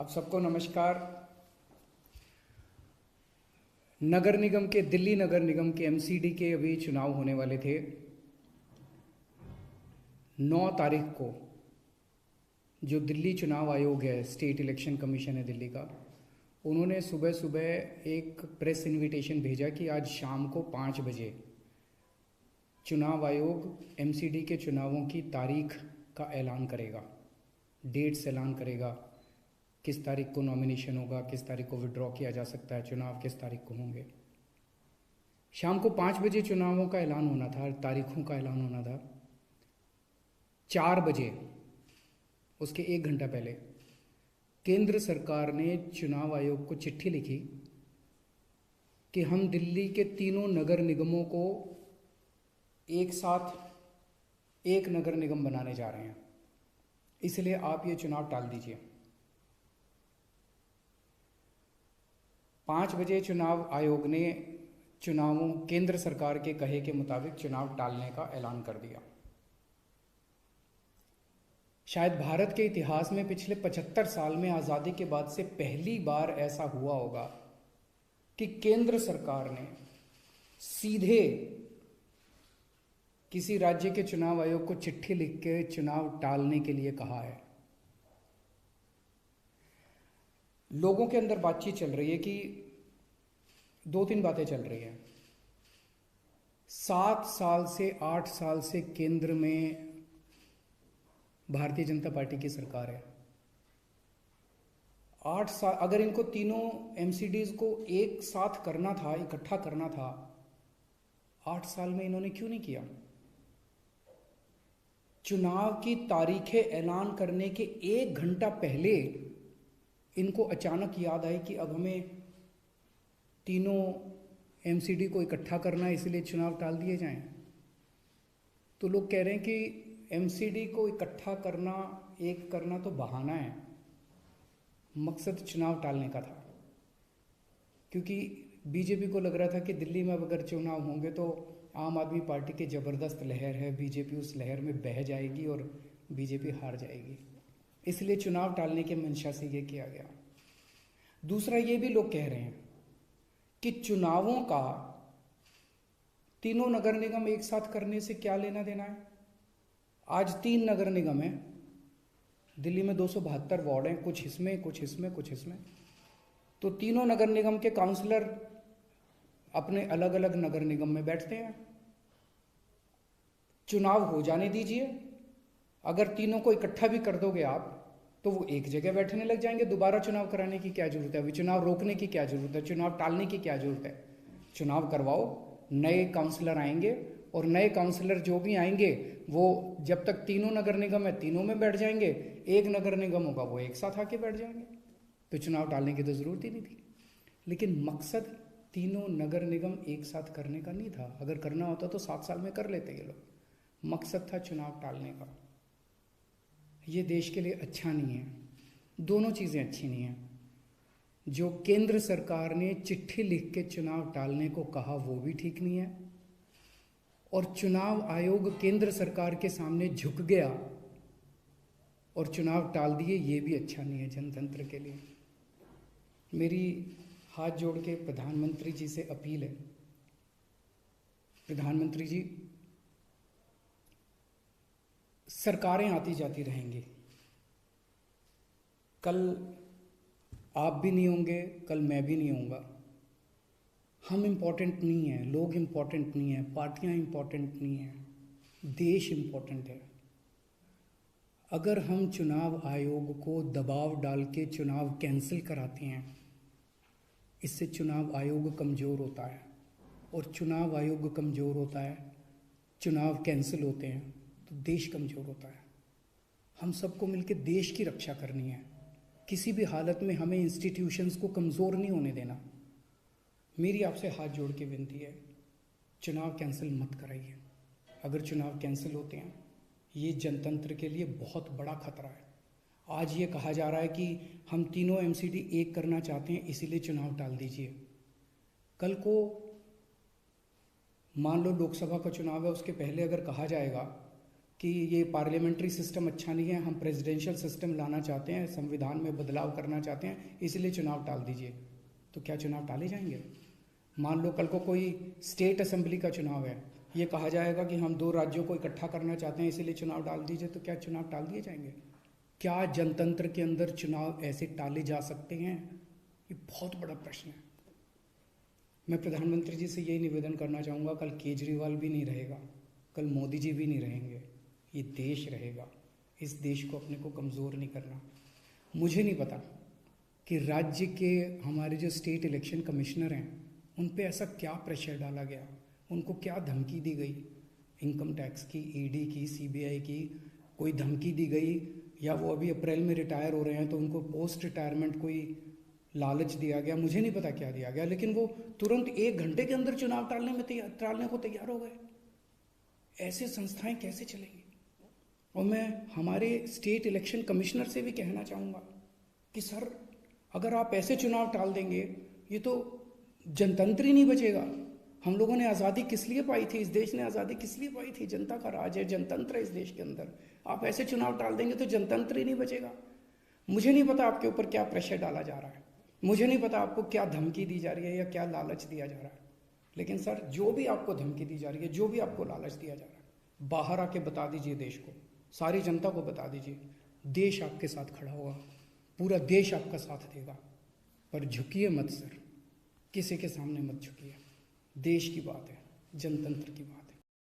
आप सबको नमस्कार। नगर निगम के दिल्ली नगर निगम के एमसीडी के अभी चुनाव होने वाले थे 9 तारीख को। जो दिल्ली चुनाव आयोग है, स्टेट इलेक्शन कमीशन है दिल्ली का, उन्होंने सुबह सुबह एक प्रेस इनविटेशन भेजा कि आज शाम को 5 बजे चुनाव आयोग एमसीडी के चुनावों की तारीख का ऐलान करेगा, डेट्स ऐलान करेगा, किस तारीख को नॉमिनेशन होगा, किस तारीख को विड्रॉ किया जा सकता है, चुनाव किस तारीख को होंगे। शाम को 5 बजे चुनावों का ऐलान होना था, तारीखों का ऐलान होना था। 4 बजे, उसके 1 घंटा पहले, केंद्र सरकार ने चुनाव आयोग को चिट्ठी लिखी कि हम दिल्ली के तीनों नगर निगमों को एक साथ एक नगर निगम बनाने जा रहे हैं, इसलिए आप ये चुनाव टाल दीजिए। 5 बजे चुनाव आयोग ने चुनावों केंद्र सरकार के कहे के मुताबिक चुनाव टालने का ऐलान कर दिया। शायद भारत के इतिहास में पिछले 75 साल में आज़ादी के बाद से पहली बार ऐसा हुआ होगा कि केंद्र सरकार ने सीधे किसी राज्य के चुनाव आयोग को चिट्ठी लिख के चुनाव टालने के लिए कहा है। लोगों के अंदर बातचीत चल रही है कि 2-3 बातें चल रही हैं। 7 साल से 8 साल से केंद्र में भारतीय जनता पार्टी की सरकार है। 8 साल, अगर इनको तीनों एमसीडीज को एक साथ करना था, इकट्ठा करना था, 8 साल में इन्होंने क्यों नहीं किया? चुनाव की तारीखें ऐलान करने के 1 घंटा पहले इनको अचानक याद आई कि अब हमें तीनों एमसीडी को इकट्ठा करना है, इसलिए चुनाव टाल दिए जाएं। तो लोग कह रहे हैं कि एमसीडी को इकट्ठा करना, एक करना तो बहाना है, मकसद चुनाव टालने का था। क्योंकि बीजेपी को लग रहा था कि दिल्ली में अब अगर चुनाव होंगे तो आम आदमी पार्टी की ज़बरदस्त लहर है, बीजेपी उस लहर में बह जाएगी और बीजेपी हार जाएगी, इसलिए चुनाव टालने के मंशा से ये किया गया। दूसरा, ये भी लोग कह रहे हैं कि चुनावों का तीनों नगर निगम एक साथ करने से क्या लेना देना है। आज 3 नगर निगम हैं दिल्ली में, 272 वार्ड हैं, कुछ इसमें कुछ इसमें कुछ इसमें। तो तीनों नगर निगम के काउंसलर अपने अलग अलग नगर निगम में बैठते हैं। चुनाव हो जाने दीजिए, अगर तीनों को इकट्ठा भी कर दोगे आप तो वो एक जगह बैठने लग जाएंगे। दोबारा चुनाव कराने की क्या जरूरत है? अभी चुनाव रोकने की क्या जरूरत है? चुनाव टालने की क्या जरूरत है? चुनाव करवाओ, नए काउंसलर आएंगे और नए काउंसलर जो भी आएंगे वो जब तक तीनों नगर निगम है तीनों में बैठ जाएंगे, एक नगर निगम होगा वो एक साथ आके बैठ जाएंगे। तो चुनाव टालने की तो जरूरत ही नहीं थी। लेकिन मकसद तीनों नगर निगम एक साथ करने का नहीं था। अगर करना होता तो 7 साल में कर लेते ये लोग। मकसद था चुनाव टालने का। ये देश के लिए अच्छा नहीं है, दोनों चीज़ें अच्छी नहीं हैं। जो केंद्र सरकार ने चिट्ठी लिख के चुनाव टालने को कहा वो भी ठीक नहीं है, और चुनाव आयोग केंद्र सरकार के सामने झुक गया और चुनाव टाल दिए, ये भी अच्छा नहीं है जनतंत्र के लिए। मेरी हाथ जोड़ के प्रधानमंत्री जी से अपील है, प्रधानमंत्री जी, सरकारें आती जाती रहेंगी, कल आप भी नहीं होंगे, कल मैं भी नहीं होऊंगा। हम इम्पोर्टेंट नहीं हैं, लोग इम्पोर्टेंट नहीं हैं, पार्टियां इम्पोर्टेंट नहीं हैं, देश इम्पोर्टेंट है। अगर हम चुनाव आयोग को दबाव डाल के चुनाव कैंसिल कराते हैं, इससे चुनाव आयोग कमज़ोर होता है, और चुनाव आयोग कमज़ोर होता है, चुनाव कैंसिल होते हैं तो देश कमज़ोर होता है। हम सबको मिलकर देश की रक्षा करनी है। किसी भी हालत में हमें इंस्टीट्यूशंस को कमज़ोर नहीं होने देना। मेरी आपसे हाथ जोड़ के विनती है, चुनाव कैंसिल मत कराइए। अगर चुनाव कैंसिल होते हैं, ये जनतंत्र के लिए बहुत बड़ा खतरा है। आज ये कहा जा रहा है कि हम तीनों एमसीडी एक करना चाहते हैं, इसीलिए चुनाव टाल दीजिए। कल को मान लो लोकसभा का चुनाव है, उसके पहले अगर कहा जाएगा कि ये पार्लियामेंट्री सिस्टम अच्छा नहीं है, हम प्रेसिडेंशियल सिस्टम लाना चाहते हैं, संविधान में बदलाव करना चाहते हैं, इसलिए चुनाव टाल दीजिए। तो क्या चुनाव टाले जाएंगे? मान लो कल को कोई स्टेट असेंबली का चुनाव है, ये कहा जाएगा कि हम 2 राज्यों को इकट्ठा करना चाहते हैं इसलिए चुनाव टाल दीजिए, तो क्या चुनाव टाल दिए जाएंगे? क्या जनतंत्र के अंदर चुनाव ऐसे टाले जा सकते हैं? ये बहुत बड़ा प्रश्न है। मैं प्रधानमंत्री जी से यही निवेदन करना चाहूँगा, कल केजरीवाल भी नहीं रहेगा, कल मोदी जी भी नहीं रहेंगे, ये देश रहेगा। इस देश को अपने को कमज़ोर नहीं करना। मुझे नहीं पता कि राज्य के हमारे जो स्टेट इलेक्शन कमिश्नर हैं उन पे ऐसा क्या प्रेशर डाला गया, उनको क्या धमकी दी गई, इनकम टैक्स की, ईडी की, सीबीआई की कोई धमकी दी गई, या वो अभी अप्रैल में रिटायर हो रहे हैं तो उनको पोस्ट रिटायरमेंट कोई लालच दिया गया, मुझे नहीं पता क्या दिया गया, लेकिन वो तुरंत 1 घंटे के अंदर चुनाव टालने को तैयार हो गए। ऐसे संस्थाएं कैसे चलेंगी? और मैं हमारे स्टेट इलेक्शन कमिश्नर से भी कहना चाहूँगा कि सर, अगर आप ऐसे चुनाव टाल देंगे, ये तो जनतंत्र ही नहीं बचेगा। हम लोगों ने आज़ादी किस लिए पाई थी? इस देश ने आज़ादी किस लिए पाई थी? जनता का राज है, जनतंत्र है इस देश के अंदर। आप ऐसे चुनाव टाल देंगे तो जनतंत्र ही नहीं बचेगा। मुझे नहीं पता आपके ऊपर क्या प्रेशर डाला जा रहा है, मुझे नहीं पता आपको क्या धमकी दी जा रही है या क्या लालच दिया जा रहा है, लेकिन सर, जो भी आपको धमकी दी जा रही है, जो भी आपको लालच दिया जा रहा है, बाहर आके बता दीजिए देश को, सारी जनता को बता दीजिए। देश आपके साथ खड़ा होगा, पूरा देश आपका साथ देगा। पर झुकिए मत सर, किसी के सामने मत झुकिए। देश की बात है, जनतंत्र की बात है।